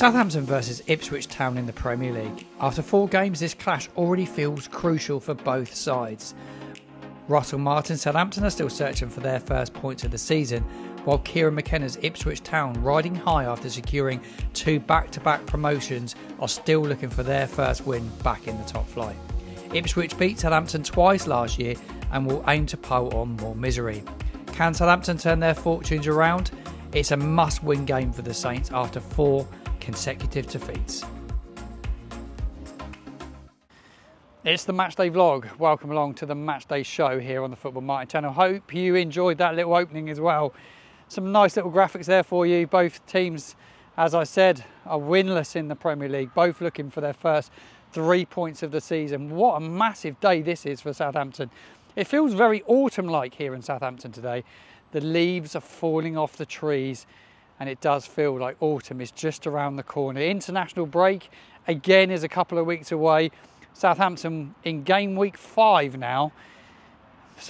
Southampton versus Ipswich Town in the Premier League. After 4 games, this clash already feels crucial for both sides. Russell Martin's Southampton are still searching for their first points of the season, while Kieran McKenna's Ipswich Town, riding high after securing 2 back-to-back promotions, are still looking for their first win back in the top flight. Ipswich beat Southampton twice last year and will aim to pile on more misery. Can Southampton turn their fortunes around? It's a must-win game for the Saints after 4 consecutive defeats. It's the Matchday vlog. Welcome along to the Matchday show here on the Football Martin channel. Hope you enjoyed that little opening as well. Some nice little graphics there for you. Both teams, as I said, are winless in the Premier League, both looking for their first 3 points of the season. What a massive day this is for Southampton. It feels very autumn-like here in Southampton today. The leaves are falling off the trees and it does feel like autumn is just around the corner. International break again is a couple of weeks away. Southampton in game week 5 now.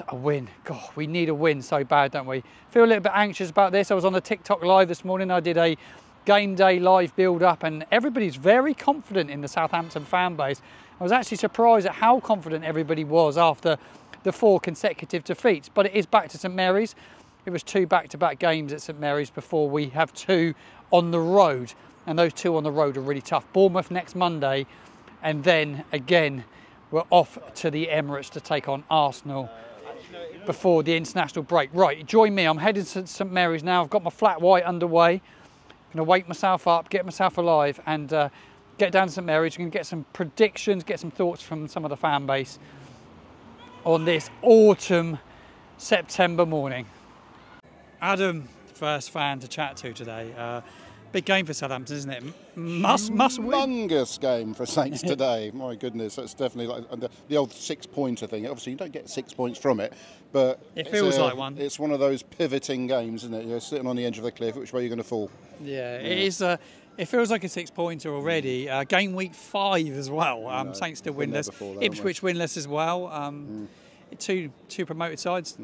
A win. God, we need a win so bad, don't we? Feel a little bit anxious about this. I was on the TikTok live this morning. I did a game day live build up and everybody's very confident in the Southampton fan base. I was actually surprised at how confident everybody was after the 4 consecutive defeats, but it is back to St Mary's. It was 2 back-to-back games at St Mary's before we have 2 on the road, and those 2 on the road are really tough. Bournemouth next Monday, and then again we're off to the Emirates to take on Arsenal before the international break. Right, join me. I'm headed to St Mary's now. I've got my flat white underway. I'm going to wake myself up, get myself alive, and get down to St Mary's. I'm going to get some predictions, get some thoughts from some of the fan base on this autumn September morning. Adam, first fan to chat to today. Big game for Southampton, isn't it? Must win. Humongous game for Saints today. My goodness, that's definitely like the old 6-pointer thing. Obviously, you don't get 6 points from it, but it feels like one. It's one of those pivoting games, isn't it? You're sitting on the edge of the cliff. Which way are you going to fall? Yeah, it is. It feels like a 6-pointer already. Game week 5 as well. Saints still winless. Ipswich winless as well. 2 promoted sides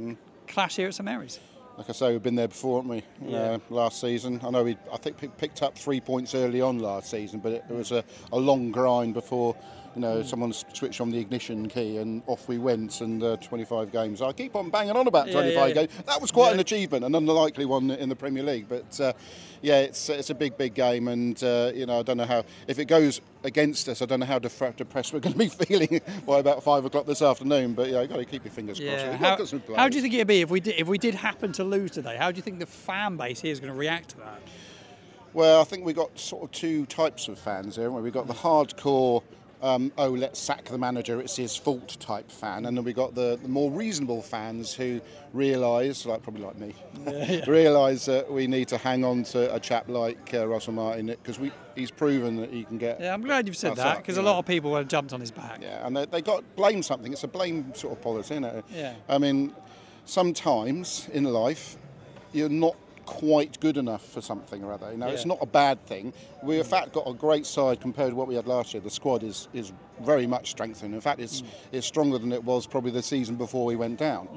clash here at St Mary's. Like I say, we've been there before, haven't we? Yeah. Last season. I know I think picked up 3 points early on last season, but it was a long grind before, someone switched on the ignition key and off we went, and 25 games. I keep on banging on about 25 games. That was quite an achievement, an unlikely one in the Premier League. But it's a big game, and I don't know how, if it goes against us, I don't know how depressed we're going to be feeling by about 5 o'clock this afternoon. But you've got to keep your fingers crossed. How do you think it'd be if we did happen to lose today? How do you think the fan base here is going to react to that? Well, I think we've got sort of 2 types of fans here, haven't we? We've got the hardcore, let's sack the manager, it's his fault type fan, and then we got the more reasonable fans who realise, probably like me, realise that we need to hang on to a chap like Russell Martin, because he's proven that he can get. Yeah, I'm glad you've said that, because a lot of people have jumped on his back. Yeah, and they got blame something. It's a blame sort of policy, isn't it? Yeah. I mean, sometimes in life you're not quite good enough for something or other. It's not a bad thing. We in fact got a great side compared to what we had last year. The squad is very much strengthened. In fact, it's stronger than it was probably the season before we went down.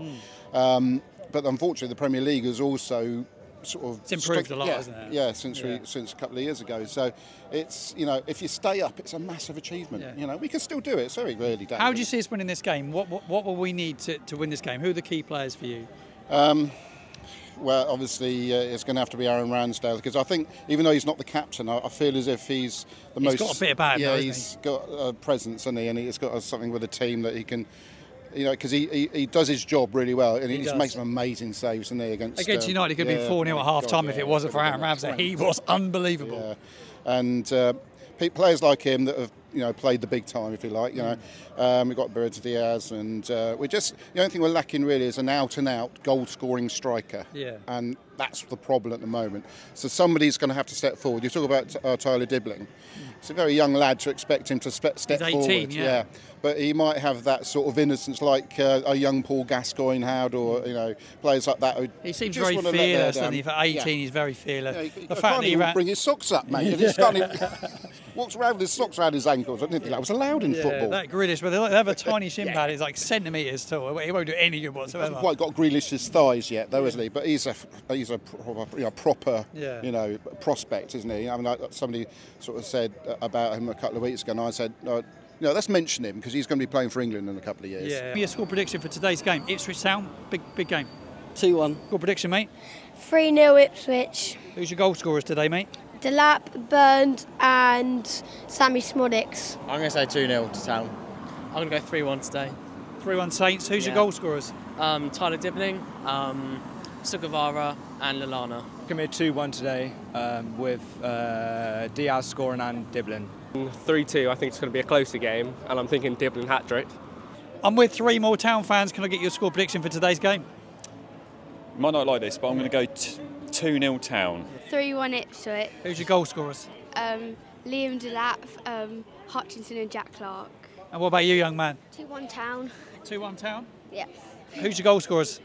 But unfortunately, the Premier League has also sort of improved a lot, hasn't it? Yeah, since a couple of years ago. So it's if you stay up, it's a massive achievement. Yeah. We can still do it. It's very early days. How do you see us winning this game? What will we need to win this game? Who are the key players for you? Well, obviously, it's going to have to be Aaron Ramsdale, because I think, even though he's not the captain, I feel as if he's the most. He's got a bit about him, yeah, he's got a presence, hasn't he? And he's got something with the team that he can, because he does his job really well, and he makes some amazing saves, doesn't he? Against United, it could have been 4-0 at half-time if it wasn't for Aaron Ramsdale. He was unbelievable. Yeah. And players like him that have played the big time, if you like. We've got Beretta Diaz, and the only thing we're lacking really is an out-and-out goal-scoring striker. Yeah. And that's the problem at the moment. So somebody's going to have to step forward. You talk about Tyler Dibling. It's a very young lad to expect him to step He's 18, forward. yeah. But he might have that sort of innocence like a young Paul Gascoigne had, or players like that. He seems very fearless, doesn't he? For 18, he's very fearless. The fact that he bring his socks up, mate. walks around with his socks around his ankles. I didn't think that was allowed in football. That Grealish, but they have a tiny shin pad. It's like centimetres tall. He won't do any good whatsoever. He hasn't quite got Grealish's thighs yet, though, isn't he? But he's a proper prospect, isn't he? I mean, somebody sort of said about him a couple of weeks ago, and I said, let's mention him because he's going to be playing for England in a couple of years. Yeah. Your score prediction for today's game: Ipswich Town, big game. 2-1. Score prediction, mate. 3-0 Ipswich. Who's your goal scorers today, mate? Delap, Burns and Sammy Smodics. I'm going to say 2-0 to Town. I'm going to go 3-1 today. 3-1 Saints. Who's your goal scorers? Tyler Dibling, Sugavara and Lallana. Going to be 2-1 today with Diaz scoring and Dibling. 3-2, I think it's going to be a closer game, and I'm thinking Dibling hat-trick. I'm with 3 more Town fans. Can I get your score prediction for today's game? Might not like this, but I'm going to go 2-0 Town. 3-1 Ipswich. Who's your goal scorers? Liam Delap, Hutchinson and Jack Clark. And what about you, young man? 2-1 Town. 2-1 Town? Yeah. Who's your goal scorers?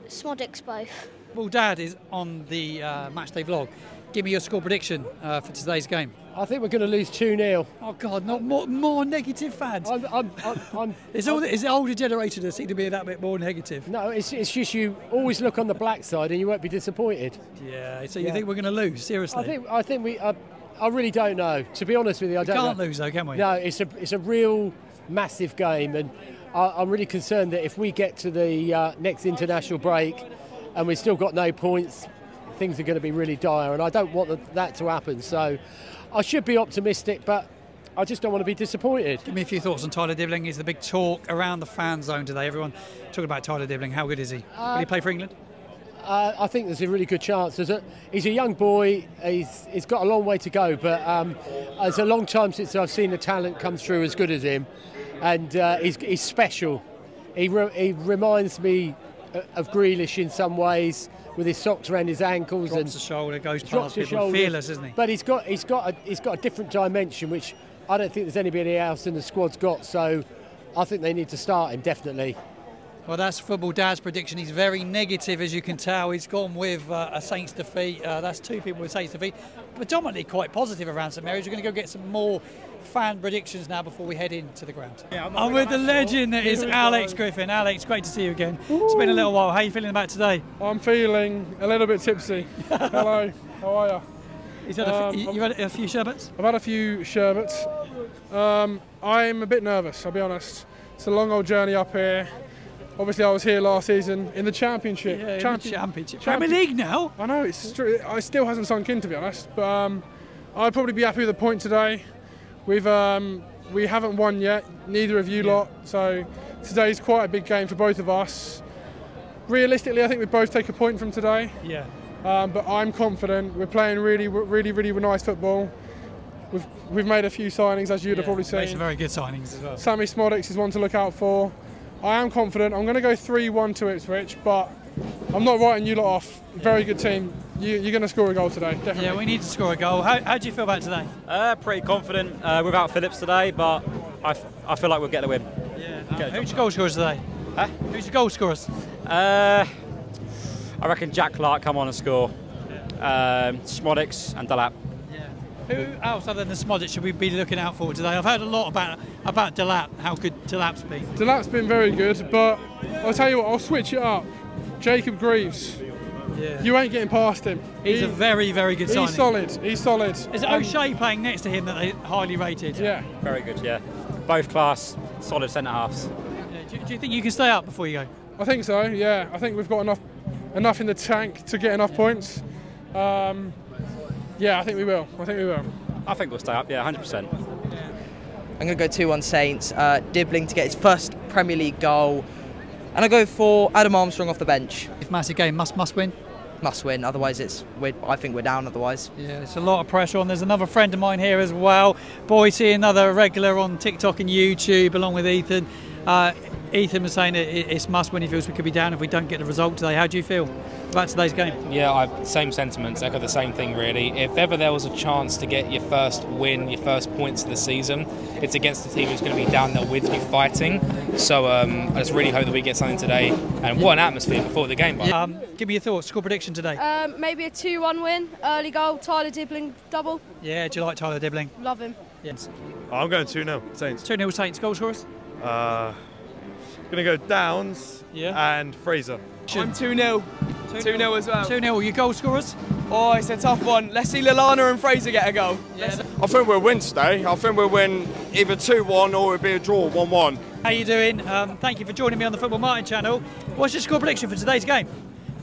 Smodics both. Well, Dad is on the matchday vlog. Give me your score prediction for today's game. I think we're going to lose 2-0. Oh God, not more negative fans. It's the older generation that seem to be that bit more negative. No, it's just you always look on the black side and you won't be disappointed. Yeah. So you think we're going to lose? Seriously? I think we. I really don't know. To be honest with you, I don't know. Can't lose though, can we? No, it's a real massive game, and I'm really concerned that if we get to the next international break and we've still got no points, things are going to be really dire, and I don't want that to happen. So I should be optimistic, but I just don't want to be disappointed. Give me a few thoughts on Tyler Dibling. He's the big talk around the fan zone today. Everyone talking about Tyler Dibling. How good is he? Will he play for England? I think there's a really good chance. He's a young boy. He's got a long way to go, but it's a long time since I've seen the talent come through as good as him, and he's special. He reminds me of Grealish in some ways, with his socks around his ankles. Drops the shoulder, goes past people. Fearless, isn't he? But he's got a different dimension, which I don't think there's anybody else in the squad's got. So I think they need to start him, definitely. Well, that's Football Dad's prediction. He's very negative, as you can tell. He's gone with a Saints defeat. That's 2 people with Saints defeat. Predominantly quite positive around St Mary's. We're going to go get some more fan predictions now before we head into the ground. I'm with the legend that is Alex Griffin. Alex, great to see you again. It's been a little while. How are you feeling about today? I'm feeling a little bit tipsy. Hello, how are you? You've had a few sherbets? I've had a few sherbets. I'm a bit nervous, I'll be honest. It's a long old journey up here. Obviously, I was here last season in the Championship. Yeah, Championship. Premier League now? I know, it still hasn't sunk in, to be honest. But I'd probably be happy with the point today. We haven't won yet, neither of you lot. So today's quite a big game for both of us. Realistically, I think we both take a point from today. Yeah. But I'm confident. We're playing really nice football. We've made a few signings, as you'd have probably seen. Made some very good signings as well. Sammy Smodics is one to look out for. I am confident. I'm going to go 3-1 to Ipswich, but I'm not writing you lot off. Very good team. You're going to score a goal today, definitely. Yeah, we need to score a goal. How do you feel about today? Pretty confident without Phillips today, but I feel like we'll get the win. Yeah. Who's your goal scorers today? Huh? Who's your goal scorers? I reckon Jack Clark come on and score. Smodics and Delap. Who else other than the Smodic should we be looking out for today? I've heard a lot about Delap, how good Delap's been. Delap's been very good, but I'll tell you what, I'll switch it up. Jacob Greaves. Yeah. You ain't getting past him. He's a very, very good signing. He's solid. Is it O'Shea playing next to him that they highly rated? Yeah. Very good, yeah. Both class, solid centre-halves. Yeah. Do you think you can stay up before you go? I think so, yeah. I think we've got enough in the tank to get enough points. Yeah, I think we will. I think we'll stay up, yeah, 100%. I'm going to go 2-1 Saints. Dibling to get his first Premier League goal. And I go for Adam Armstrong off the bench. If massive game, must win? Must win, otherwise I think we're down otherwise. Yeah, it's a lot of pressure on. There's another friend of mine here as well. Boise, another regular on TikTok and YouTube, along with Ethan. Ethan was saying it's must-win. He feels we could be down if we don't get the result today. How do you feel about today's game? Yeah, same sentiments, echo the same thing really. If ever there was a chance to get your first win, your first points of the season, it's against the team who's going to be down there with you fighting. So I just really hope that we get something today. And what an atmosphere before the game. Give me your thoughts, score prediction today. Maybe a 2-1 win, early goal, Tyler Dibling double. Yeah, do you like Tyler Dibling? Love him. Yes. I'm going 2-0 Saints. 2-0 Saints. Goal scorers? Going to go Downs and Fraser. I'm 2-0. 2-0 as well. 2-0. Your goal scorers? Oh, it's a tough one. Let's see Lallana and Fraser get a goal. I think we'll win today. I think we'll win either 2-1 or it'll be a draw, 1-1. How you doing? Thank you for joining me on the Football Martin channel. What's your score prediction for today's game?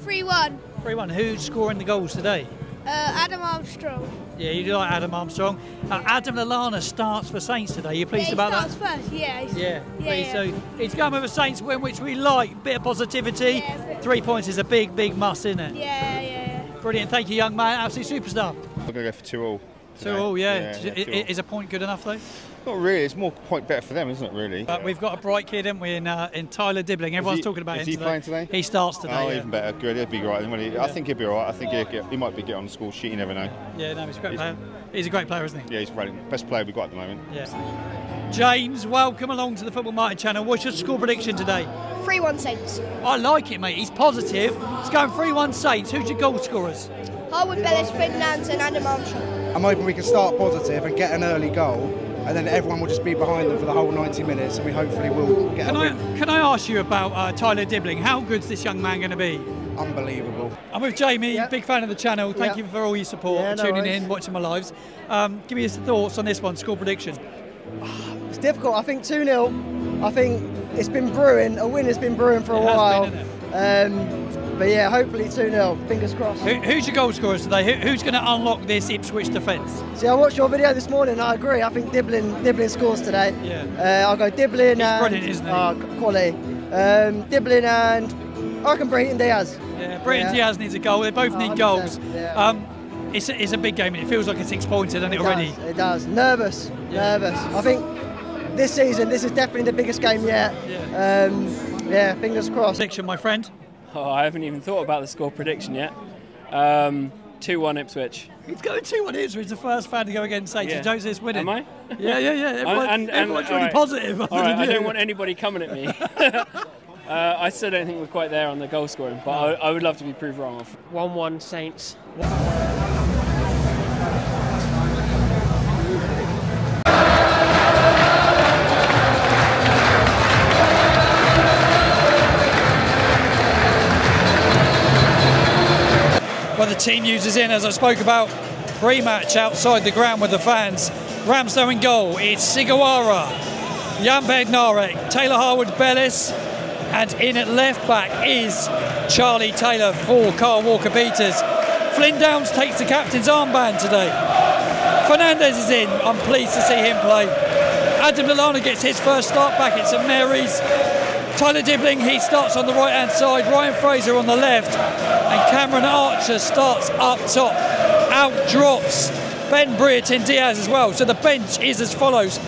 3-1. 3-1. Who's scoring the goals today? Adam Armstrong. Yeah, you do like Adam Armstrong. Adam Lallana starts for Saints today. You pleased about that? He starts first, yeah. Yeah. So he's going with a Saints win, which we like. Bit of positivity. 3 points is a big must, isn't it? Yeah. Brilliant. Thank you, young man. Absolute superstar. I'm going to go for 2-2. 2-2, yeah. Is a point good enough though? Not really. It's more point better for them, isn't it? Really. We've got a bright kid, haven't we, in Tyler Dibling. Everyone's talking about him today. Is he playing today? He starts today. Oh, even better. Good. He'll be right. I think he'll be all right. I think he might be get on the score sheet. You never know. Yeah, no, he's a great player. He's a great player, isn't he? Yeah, he's great. Best player we've got at the moment. Yeah. James, welcome along to the Football Martin channel. What's your score prediction today? 3-1 Saints. I like it, mate. He's positive. He's going 3-1 Saints. Who's your goal scorers? Harwood Bellis, Ferdinand and Adam Armstrong. I'm hoping we can start positive and get an early goal, and then everyone will just be behind them for the whole 90 minutes, and we hopefully will get a win. Can I ask you about Tyler Dibling? How good's this young man going to be? Unbelievable. I'm with Jamie, big fan of the channel. Thank you for all your support and tuning in, watching my lives. Give me your thoughts on this one, score prediction. It's difficult. I think 2-0. I think it's been brewing. A win has been brewing for a while. But yeah, hopefully 2-0. Fingers crossed. Who's your goal scorers today? Who's going to unlock this Ipswich defence? See, I watched your video this morning. I agree. I think Dibling scores today. Yeah. I'll go Dibling. He's brilliant, isn't he? Quality. Dibling and I reckon Brenton Diaz. Yeah, Brenton Diaz needs a goal. They both need goals. Yeah. It's a big game and it feels like a 6-pointer, doesn't it already? It does. Nervous. I think this season, this is definitely the biggest game yet. Yeah, fingers crossed. Prediction, my friend. Oh, I haven't even thought about the score prediction yet. 2-1 Ipswich. He's going 2-1 Ipswich, the first fan to go against Saints. Yeah. Jones is winning. Am I? Yeah. Everyone's really positive. All right, I don't want anybody coming at me. I still don't think we're quite there on the goal scoring, but I would love to be proved wrong. 1-1 Saints. Well, the team uses in, as I spoke about, pre-match outside the ground with the fans. Ramsdale in goal, it's Sigawara, Jan Bednarek, Taylor Harwood-Bellis, and in at left back is Charlie Taylor for Carl Walker-Peters. Flynn Downs takes the captain's armband today. Fernandez is in, I'm pleased to see him play. Adam Lallana gets his first start back at St Mary's. Tyler Dibling, he starts on the right-hand side, Ryan Fraser on the left, and Cameron Archer starts up top. Out drops Ben Brereton Diaz as well. So the bench is as follows: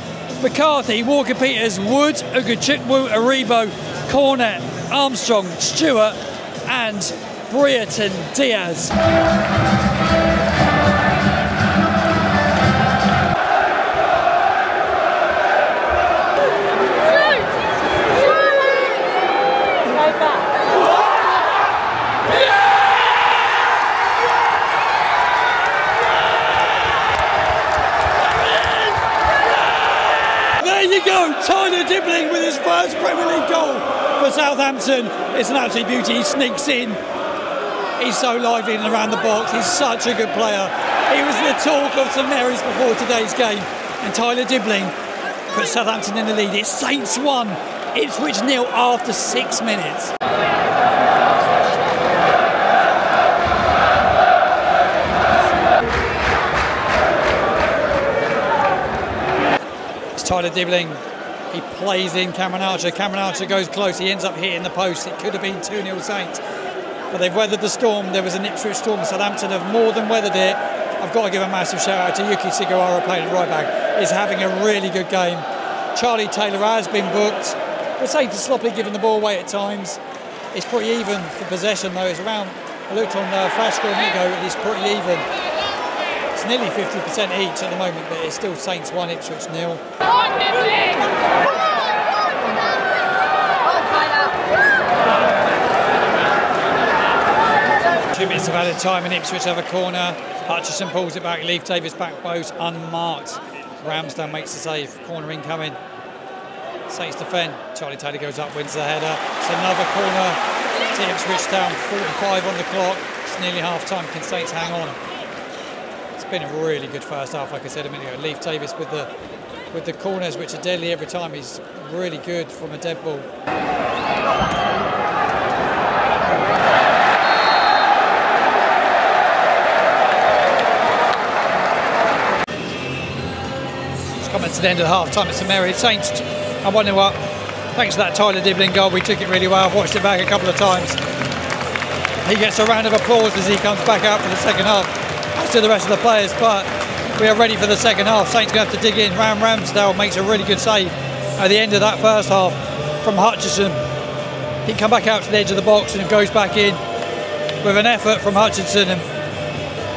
McCarthy, Walker-Peters, Wood, Ugochukwu, Aribo, Cornet, Armstrong, Stewart, and Brereton Diaz. Tyler Dibling with his first Premier League goal for Southampton. It's an absolute beauty. He sneaks in. He's so lively and around the box. He's such a good player. He was the talk of St Mary's before today's game. And Tyler Dibling puts Southampton in the lead. It's Saints 1, Ipswich 0 after 6 minutes. It's Tyler Dibling. He plays in Cameron Archer. Cameron Archer goes close. He ends up hitting the post. It could have been 2-0 Saints. But they've weathered the storm. There was an Ipswich storm. Southampton have more than weathered it. I've got to give a massive shout out to Yuki Sigawara playing at right back. He's having a really good game. Charlie Taylor has been booked. We're saying to sloppy, giving the ball away at times. It's pretty even for possession though. It's around, I looked on Flash score a minute ago, and it's pretty even. It's nearly 50% each at the moment, but it's still Saints 1, Ipswich 0. 2 minutes of added time and Ipswich have a corner. Hutchison pulls it back, Leif Davis back post, unmarked. Ramsdale makes the save, corner incoming. Saints defend, Charlie Taylor goes up, wins the header. It's another corner to Ipswich Town, 45 on the clock. It's nearly half time, can Saints hang on? It's been a really good first half, like I said a minute ago. Leif Davis with the corners, which are deadly every time. He's really good from a dead ball. Coming to the end of the half time at St Mary's. Saints are 1-0 up. Thanks to that Tyler Dibling goal, we took it really well. I've watched it back a couple of times. He gets a round of applause as he comes back out for the second half, as do the rest of the players, but we are ready for the second half. Saints going to have to dig in. Ramsdale makes a really good save at the end of that first half from Hutchison. He come back out to the edge of the box and goes back in with an effort from Hutchison, and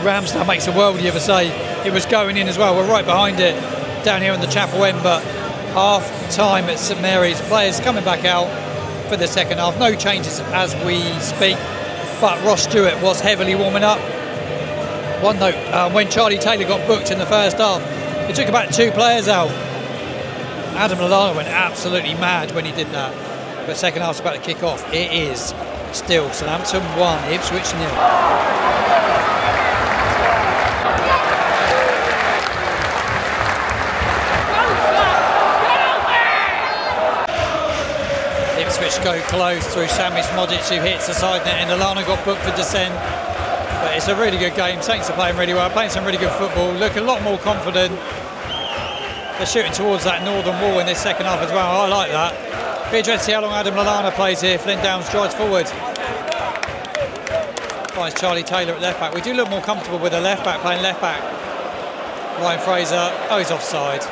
Ramsdale makes a worldie of a save. It was going in as well. We're right behind it down here in the Chapel End, but half time at St Mary's. Players coming back out for the second half. No changes as we speak, but Ross Stewart was heavily warming up. One note, when Charlie Taylor got booked in the first half, he took about 2 players out. Adam Lallana went absolutely mad when he did that. But second half's about to kick off. It is still Southampton 1, Ipswich 0. Ipswich go close through Samis Modic, who hits the side net, and Lallana got booked for dissent. But it's a really good game. Saints are playing really well, playing some really good football, look a lot more confident. They're shooting towards that northern wall in this second half as well. I like that. Be interested to see how long Adam Lallana plays here. Flynn Downs drives forward. Finds Charlie Taylor at left back. We do look more comfortable with a left back playing left back. Ryan Fraser, oh, he's offside.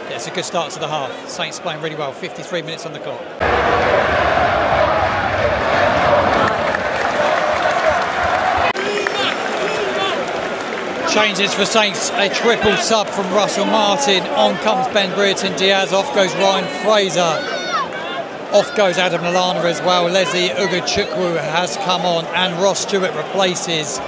Yeah, it's a good start to the half. Saints playing really well. 53 minutes on the clock. Changes for Saints, a triple sub from Russell Martin. On comes Ben Brereton Diaz, off goes Ryan Fraser. Off goes Adam Lallana as well. Leslie Ugochukwu has come on, and Ross Stewart replaces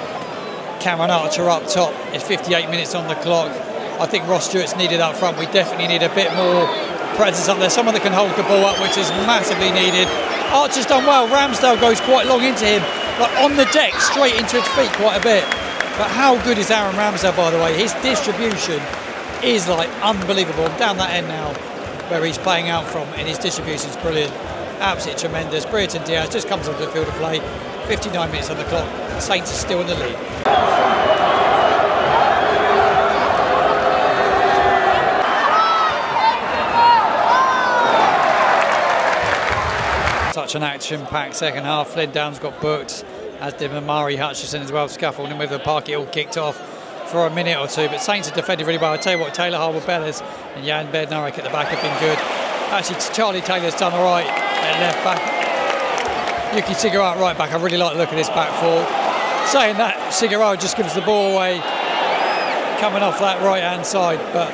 Cameron Archer up top. It's 58 minutes on the clock. I think Ross Stewart's needed up front. We definitely need a bit more presence up there. Someone that can hold the ball up, which is massively needed. Archer's done well. Ramsdale goes quite long into him, but on the deck, straight into his feet quite a bit. But how good is Aaron Ramsdale, by the way? His distribution is like unbelievable. Down that end now, where he's playing out from, and his distribution is brilliant. Absolutely tremendous. Brereton Diaz just comes onto the field of play. 59 minutes on the clock. Saints are still in the lead. Such an action-packed second half. Flynn Downs got booked, as did Mamari Hutchison as well, scaffolding with the park. It all kicked off for a minute or two, but Saints have defended really well. I tell you what, Taylor Harwood-Bellis and Jan Bednarek at the back have been good. Actually, Charlie Taylor's done all right at left back. Yuki Siguraro at right back. I really like the look of this back four. Saying that, Siguraro just gives the ball away, coming off that right-hand side, but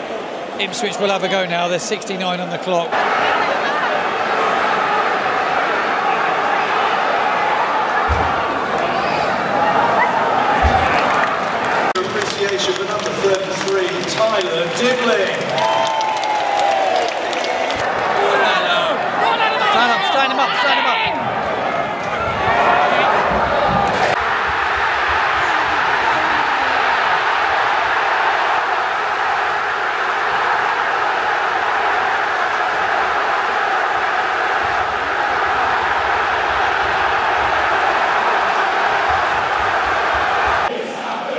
Ipswich will have a go now. There's 69 on the clock. For number 33, Tyler Dibling. Stand him up, stand him up.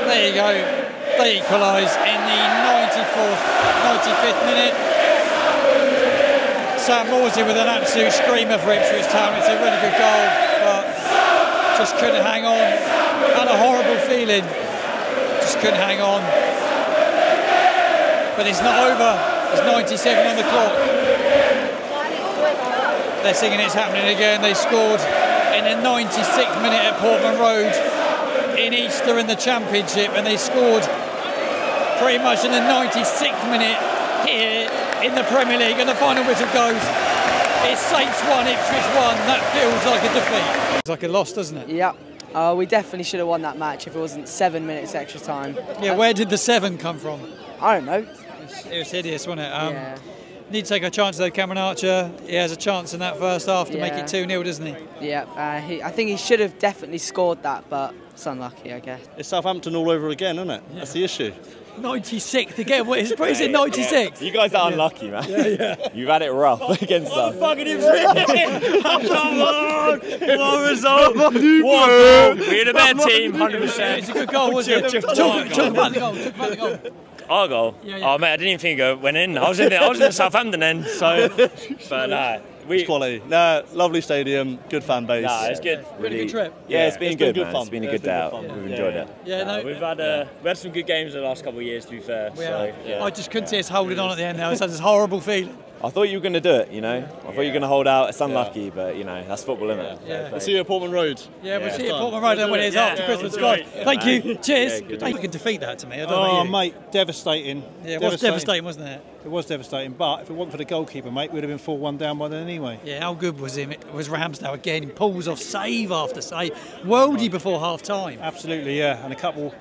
There you go. They equalise in the 95th minute. Sam Morsey with an absolute screamer for Ipswich Town. It's a really good goal, but just couldn't hang on. Had a horrible feeling, just couldn't hang on. But it's not over. There's 97 on the clock. They're singing It's Happening Again. They scored in the 96th minute at Portman Road in Easter in the Championship, and they scored pretty much in the 96th minute here in the Premier League, and the final whistle goes. It's Saints 1, Ipswich 1. That feels like a defeat. It's like a loss, doesn't it? Yeah. We definitely should have won that match if it wasn't 7 minutes extra time. Yeah, where did the 7 come from? I don't know. It was hideous, wasn't it? Yeah. Need to take a chance though, Cameron Archer. He has a chance in that first half to make it 2-0, doesn't he? Yeah, I think he should have definitely scored that, but it's unlucky, I guess. It's Southampton all over again, isn't it? Yeah. That's the issue. 96th again. What is it? 96. You guys are unlucky, man. You've had it rough against us. Fucking Ipswich! Come on! What result? What goal? We're the better team, 100%. It's a good goal, wasn't it? Talk about the goal. Our goal? Oh, mate, I didn't even think it went in. I was in the Southampton end, so. But nah. It's quality. Nah, lovely stadium, good fan base. Nah, it's good. Really good trip. Yeah, it's been good, man. Fun. It's been a good day out. We've enjoyed it. Yeah, no. We've had some good games the last couple of years, to be fair. I just couldn't see us holding on at the end there. I just had this horrible feeling. I thought you were going to do it, you know. I thought you were going to hold out. It's unlucky, but, you know, that's football, isn't it? Yeah. We'll see you at Portman Road. Yeah, we'll see you at Portman Road when it's after Christmas. Thank you. Cheers. You can defeat that to me. I don't know you. Mate, devastating. Yeah, it was devastating, wasn't it? It was devastating, but if it wasn't for the goalkeeper, mate, we'd have been 4-1 down by then anyway. Yeah, how good was him? It was Ramsdale again. He pulls off save after save. Worldy before half-time. Absolutely, yeah. And a couple,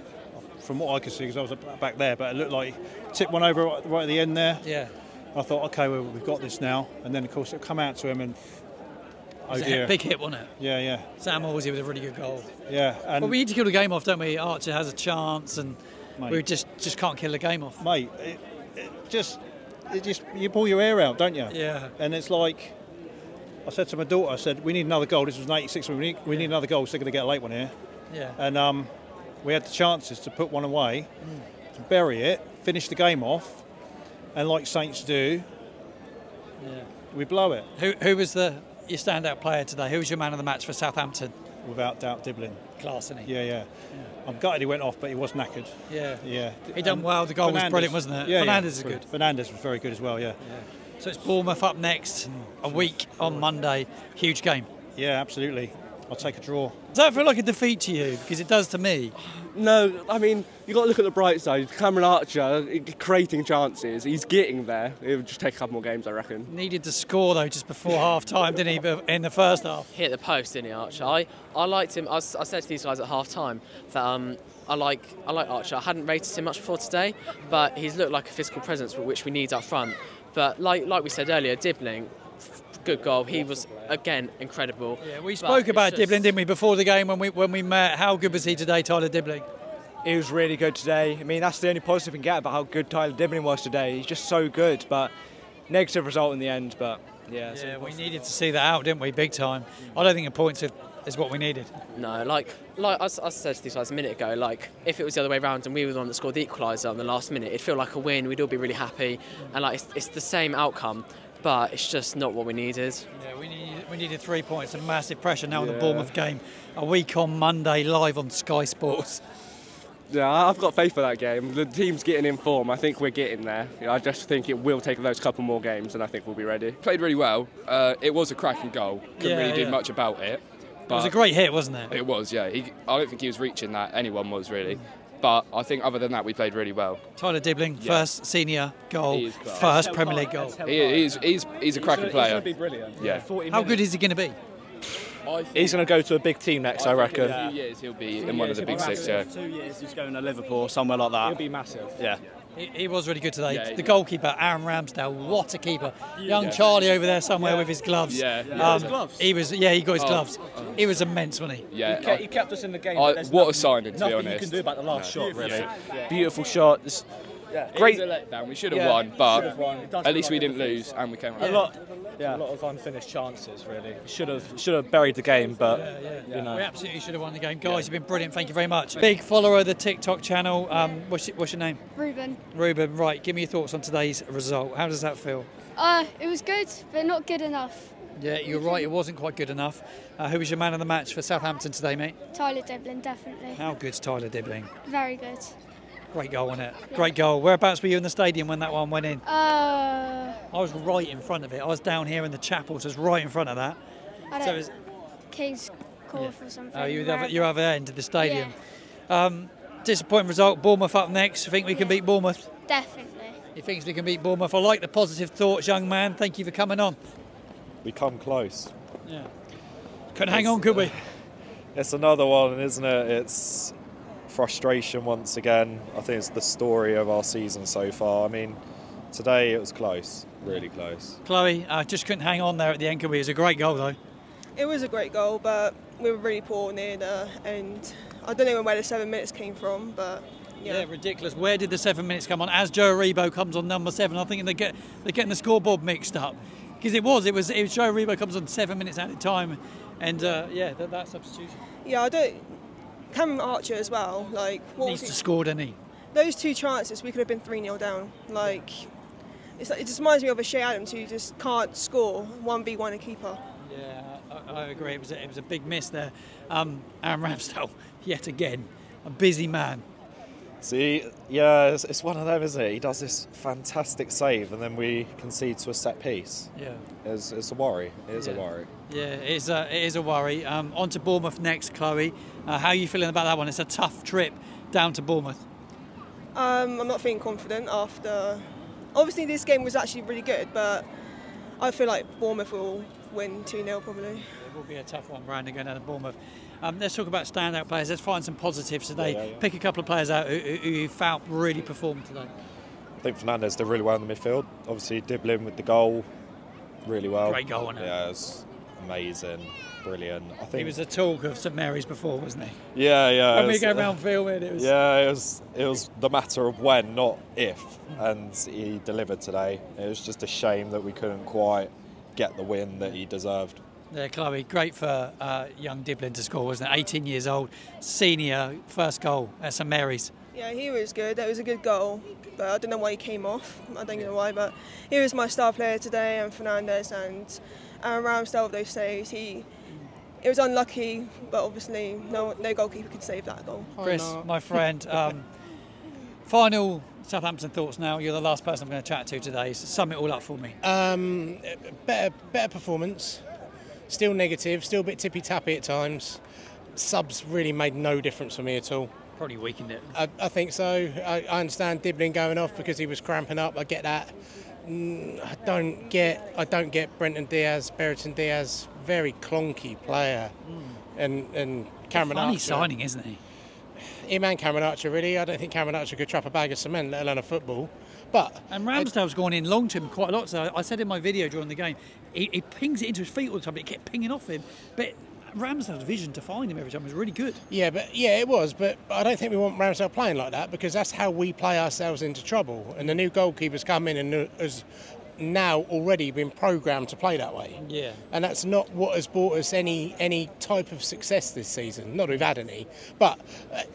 from what I could see, because I was back there, but it looked like he tipped one over right at the end there. Yeah. I thought, okay, well, we've got this now. And then, of course, it'll come out to him and... Oh dear. A big hit, wasn't it? Yeah, yeah. Sam Horsey with a really good goal. Yeah. And but we need to kill the game off, don't we? Archer has a chance and we just can't kill the game off. Mate, you pull your hair out, don't you? Yeah. And it's like, I said to my daughter, I said, we need another goal. This was an 86, we need another goal, so they're going to get a late one here. Yeah. And we had the chances to put one away, to bury it, finish the game off, and like Saints do, we blow it. Who was your standout player today? Who was your man of the match for Southampton? Without doubt, Dibling. Class, isn't he? Yeah. I'm gutted he went off, but he was knackered. Yeah. He done well. The goal was brilliant, wasn't it? Yeah, Fernandes is good. Fernandes was very good as well, yeah. So it's Bournemouth up next, a week on Monday. Huge game. Yeah, absolutely. I'll take a draw. Does that feel like a defeat to you? Because it does to me. No, I mean, you've got to look at the bright side. Cameron Archer creating chances. He's getting there. It'll just take a couple more games, I reckon. Needed to score, though, just before half-time, didn't he, in the first half? Hit the post, didn't he, Archer? I liked him. I said to these guys at half-time that I like Archer. I hadn't rated him much before today, but he's looked like a physical presence, which we need up front. But like we said earlier, Dibling, good goal. He was, again, incredible. Yeah, we spoke about Dibling, didn't we, before the game when we met. How good was he today, Tyler Dibling? He was really good today. I mean, that's the only positive we can get about how good Tyler Dibling was today. He's just so good, but negative result in the end. But yeah, we needed to see that out, didn't we? Big time. I don't think a point is what we needed. No, like I said to these guys a minute ago, like if it was the other way around and we were the one that scored the equaliser on the last minute, it'd feel like a win. We'd all be really happy, and like it's the same outcome. But it's just not what we needed. Yeah, we needed 3 points and massive pressure now in the Bournemouth game. A week on Monday, live on Sky Sports. Yeah, I've got faith for that game. The team's getting in form. I think we're getting there. I just think it will take those couple more games, and I think we'll be ready. Played really well. It was a cracking goal. Couldn't really do much about it. But it was a great hit, wasn't it? It was, yeah. I don't think he was reaching that. Anyone was, really. But I think other than that, we played really well. Tyler Dibling, first senior goal, first Premier League goal. He's a cracking player. He's going to be brilliant. Yeah. How good is he going to be? He's going to go to a big team next, I reckon. In a few years, he'll be in one of the big six, 2 years, he's going to Liverpool or somewhere like that. He'll be massive. Yeah. He was really good today. The goalkeeper, Aaron Ramsdale, what a keeper. Young Charlie over there somewhere with his gloves. He got his gloves. He got his gloves. He was immense, wasn't he? Yeah. He kept us in the game. What a signing, to be honest. Nothing you can do about the last shot, really. Beautiful shot. Great. It was a letdown. We should have won, but at least we didn't lose, and we came out. A lot of unfinished chances, really. Should have buried the game, but you know. We absolutely should have won the game, guys. You've been brilliant. Thank you very much. Big follower of the TikTok channel. What's your name? Ruben. Ruben. Right. Give me your thoughts on today's result. How does that feel? It was good, but not good enough. Yeah, you're right. It wasn't quite good enough. Who was your man of the match for Southampton today, mate? Tyler Dibling, definitely. How good's Tyler Dibling? Very good. Great goal, wasn't it? Great goal. Whereabouts were you in the stadium when that one went in? I I was right in front of it. I was down here in the chapel, so I was right in front of that. don't So it was- King's Court or something. Oh, you wherever. the other end of the stadium. Disappointing result. Bournemouth up next. You think we can beat Bournemouth? Definitely. He thinks we can beat Bournemouth. I like the positive thoughts, young man. Thank you for coming on. We come close. Yeah. Couldn't hang on, could we? It's another one, isn't it? It's frustration once again. I think it's the story of our season so far. I mean, today it was close, really close. Chloe, just couldn't hang on there at the end, could we? It was a great goal, though. It was a great goal, but we were really poor near the end. I don't know where the 7 minutes came from, but yeah, ridiculous. Where did the 7 minutes come on? As Joe Aribo comes on number 7, I think they're getting the scoreboard mixed up, because it was Joe Aribo comes on 7 minutes at a time, and that substitution. Yeah, I don't. Cameron Archer as well. Like, what Needs was to it? score, doesn't he? Those two chances, we could have been 3-0 down. Like, it just reminds me of a Shea Adams who just can't score 1v1 a keeper. Yeah, I agree. It was a big miss there. Aaron Ramsdale, yet again, a busy man. See, yeah, it's one of them, isn't it? He does this fantastic save and then we concede to a set piece. Yeah. It's a worry. It is a worry. Yeah, it is a worry. On to Bournemouth next, Chloe. How are you feeling about that one? It's a tough trip down to Bournemouth. I'm not feeling confident after. Obviously, this game was actually really good, but I feel like Bournemouth will win 2-0 probably. It will be a tough one, Brandon, going down to Bournemouth. Let's talk about standout players. Let's find some positives today. Yeah. Pick a couple of players out who you felt really performed today. I think Fernandes did really well in the midfield. Obviously, Dibling with the goal, really well. Great goal, wasn't it? Yeah, it was amazing, brilliant. I think He was the talk of St Mary's before, wasn't he? Yeah. When we go around filming, it was. Yeah, it was the matter of when, not if, and he delivered today. It was just a shame that we couldn't quite get the win that he deserved. Yeah, Chloe, great for young Dibling to score, wasn't it? 18 years old, senior, first goal at St Mary's. Yeah, he was good. That was a good goal, but I don't know why he came off. I don't know why, but he was my star player today, and Fernandes and Ramsdale with those saves. It was unlucky, but obviously no goalkeeper could save that goal. Chris, my friend, final Southampton thoughts now. You're the last person I'm going to chat to today, so sum it all up for me. Better performance. Still negative, still a bit tippy-tappy at times. Subs really made no difference for me at all. Probably weakened it. I think so. I understand Dibling going off because he was cramping up. I get that. I don't get Brenton Diaz, Bertrand Diaz, very clonky player. And Cameron Archer. Funny signing, isn't he? Him and Cameron Archer, really. I don't think Cameron Archer could trap a bag of cement, let alone a football. And Ramsdale's gone in long to him quite a lot. So I said in my video during the game, he pings it into his feet all the time, but it kept pinging off him. But Ramsdale's vision to find him every time was really good. Yeah, it was. But I don't think we want Ramsdale playing like that, because that's how we play ourselves into trouble. And the new goalkeeper's come in and has now already been programmed to play that way. Yeah. And that's not what has brought us any type of success this season. Not that we've had any, but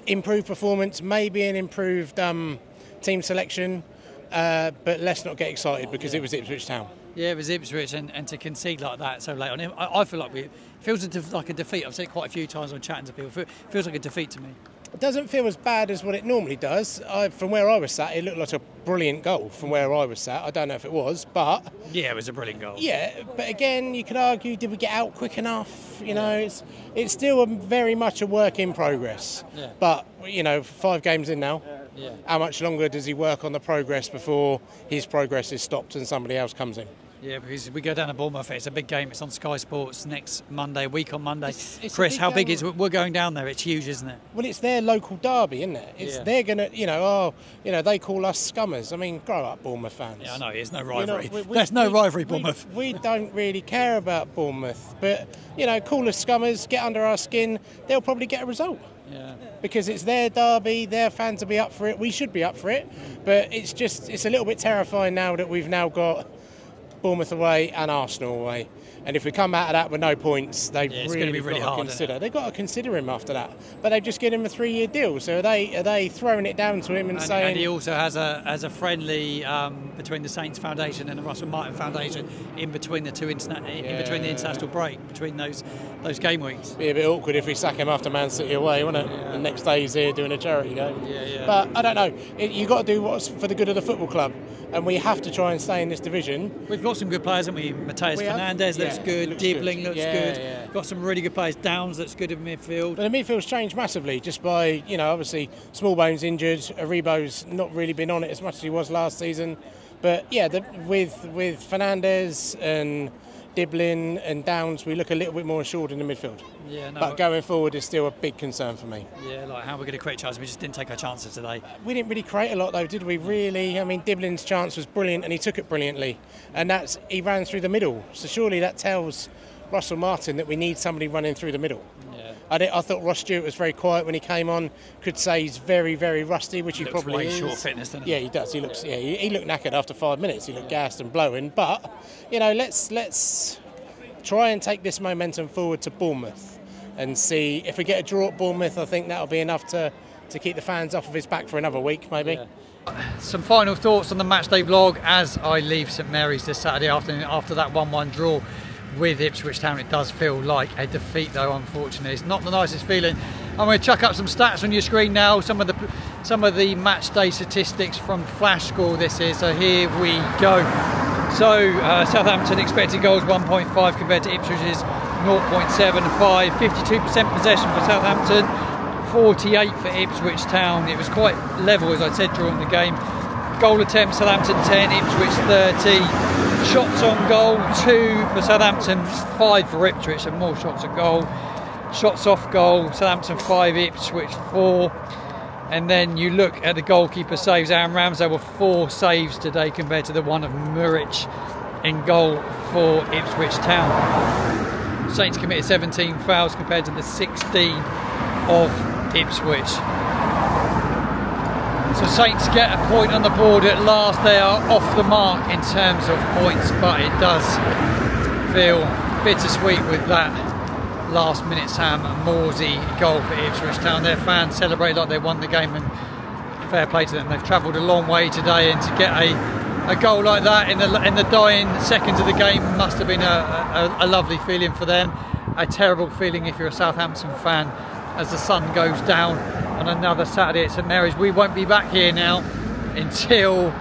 improved performance, maybe an improved team selection. But let's not get excited because it was Ipswich Town. Yeah, it was Ipswich, and to concede like that so late on, I feel like it feels like a defeat. I've said it quite a few times when chatting to people. It feels like a defeat to me. It doesn't feel as bad as what it normally does. From where I was sat, it looked like a brilliant goal from where I was sat. I don't know if it was, but... Yeah, it was a brilliant goal. Yeah, but again, you could argue, did we get out quick enough? You know, it's still very much a work in progress. Yeah. But, 5 games in now. Yeah. How much longer does he work on the progress before his progress is stopped and somebody else comes in? Yeah, because we go down to Bournemouth. It's a big game. It's on Sky Sports next Monday, week on Monday. It's Chris, how big game. is it? We're going down there. It's huge, isn't it? Well, it's their local derby, isn't it? They're going to, they call us scummers. I mean, grow up, Bournemouth fans. Yeah, I know. There's no rivalry. There's no rivalry, Bournemouth. We don't really care about Bournemouth. But, call us scummers, get under our skin. They'll probably get a result. Yeah. Because it's their derby, their fans will be up for it. We should be up for it. But it's a little bit terrifying now that we've now got Bournemouth away and Arsenal away. And if we come out of that with no points, they've it's going to be really got to hard, consider. They've got to consider him after that. But they've just given him a 3-year deal. So are they throwing it down to him and saying? And he also has a friendly between the Saints Foundation and the Russell Martin Foundation in between the two in between the international break, between those game weeks. Be a bit awkward if we sack him after Man City away, wouldn't it? Yeah. The next day he's here doing a charity game. Yeah. But I don't know. You've got to do what's for the good of the football club. And we have to try and stay in this division. We've got some good players, haven't we? Mateus Fernandes looks good, Dibling looks good. Yeah. Got some really good players. Downs looks good in midfield. But the midfield's changed massively just by, obviously Smallbone's injured, Aribo's not really been on it as much as he was last season. But yeah, with Fernandes and Dibling and Downs, we look a little bit more assured in the midfield. Yeah, no, but going forward is still a big concern for me. Yeah, like how we're going to create chances. We just didn't take our chances today. We didn't really create a lot though, did we? Really? I mean, Dibling's chance was brilliant and he took it brilliantly. And he ran through the middle. So surely that tells Russell Martin that we need somebody running through the middle. Yeah. I thought Ross Stewart was very quiet when he came on. Could say he's very, very rusty, which he probably way is. short fitness, doesn't he? Yeah, he does. He looks. Yeah, he looked knackered after 5 minutes. He looked gassed and blowing. But let's try and take this momentum forward to Bournemouth and see if we get a draw at Bournemouth. I think that'll be enough to keep the fans off of his back for another week, maybe. Yeah. Some final thoughts on the matchday vlog as I leave St Mary's this Saturday afternoon after that 1-1 draw with Ipswich Town. It does feel like a defeat though, unfortunately. It's not the nicest feeling. I'm going to chuck up some stats on your screen now, some of the match day statistics from Flash Score this is, so here we go. So Southampton expected goals 1.5 compared to Ipswich's 0.75, 52% possession for Southampton, 48 for Ipswich Town. It was quite level, as I said, during the game. Goal attempts, Southampton 10, Ipswich 30. Shots on goal, 2 for Southampton, 5 for Ipswich, so more shots on goal. Shots off goal, Southampton 5, Ipswich 4. And then you look at the goalkeeper saves. Aaron Ramsdale were 4 saves today compared to the one of Muric in goal for Ipswich Town. Saints committed 17 fouls compared to the 16 of Ipswich. So Saints get a point on the board at last. They are off the mark in terms of points, but it does feel bittersweet with that last minute Sam Morsey goal for Ipswich Town. Their fans celebrate like they won the game, and fair play to them. They've travelled a long way today, and to get a goal like that in the dying seconds of the game must have been a lovely feeling for them. A terrible feeling if you're a Southampton fan as the sun goes down on another Saturday at St Mary's. We won't be back here now until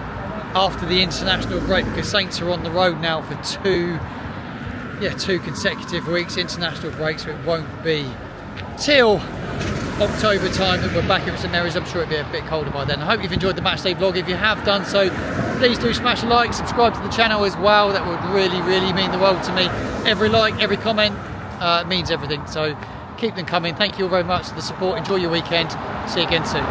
after the international break, because Saints are on the road now for two consecutive weeks international breaks, so it won't be till October time that we're back here at St Mary's. I'm sure it'll be a bit colder by then. I hope you've enjoyed the matchday vlog. If you have done so, please do smash a like, subscribe to the channel as well. That would really, really mean the world to me. Every like, every comment means everything, so keep them coming. Thank you all very much for the support. Enjoy your weekend. See you again soon.